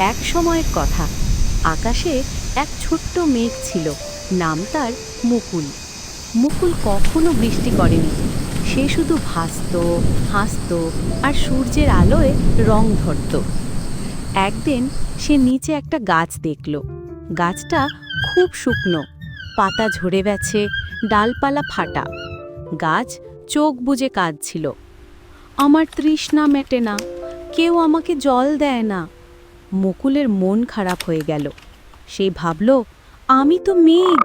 এক সময়ের কথা, আকাশে এক ছোট্ট মেঘ ছিল, নাম তার মুকুল। মুকুল কখনো বৃষ্টি করেনি, সে শুধু ভাসত, হাসত আর সূর্যের আলোয় রং ধরত। একদিন সে নিচে একটা গাছ দেখল। গাছটা খুব শুকনো, পাতা ঝরে গেছে, ডালপালা ফাটা। গাছ চোখ বুজে কাঁদছিল, আমার তৃষ্ণা মেটে না, কেউ আমাকে জল দেয় না। মুকুলের মন খারাপ হয়ে গেল। সে ভাবল, আমি তো মেঘ,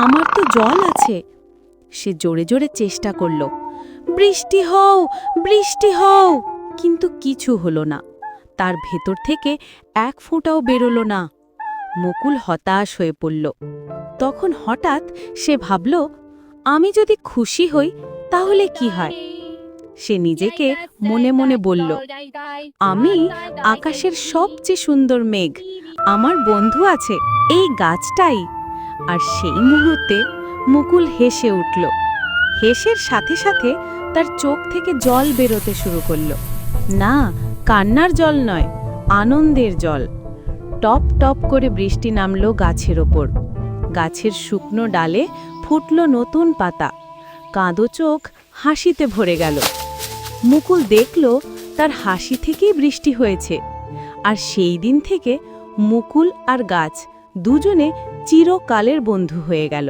আমার তো জল আছে। সে জোরে জোরে চেষ্টা করল, বৃষ্টি হও, বৃষ্টি হও, কিন্তু কিছু হলো না। তার ভেতর থেকে এক ফোঁটাও বেরোলো না। মুকুল হতাশ হয়ে পড়ল। তখন হঠাৎ সে ভাবল, আমি যদি খুশি হই তাহলে কি হয়? সে নিজেকে মনে মনে বলল, আমি আকাশের সবচেয়ে সুন্দর মেঘ, আমার বন্ধু আছে এই গাছটাই। আর সেই মুহূর্তে মুকুল হেসে উঠল। হেসের সাথে সাথে তার চোখ থেকে জল বেরোতে শুরু করল। না, কান্নার জল নয়, আনন্দের জল। টপ টপ করে বৃষ্টি নামলো গাছের ওপর। গাছের শুকনো ডালে ফুটল নতুন পাতা। কাঁদো চোখ হাসিতে ভরে গেল। মুকুল দেখল তার হাসি থেকেই বৃষ্টি হয়েছে। আর সেই দিন থেকে মুকুল আর গাছ দুজনে চিরকালের বন্ধু হয়ে গেল।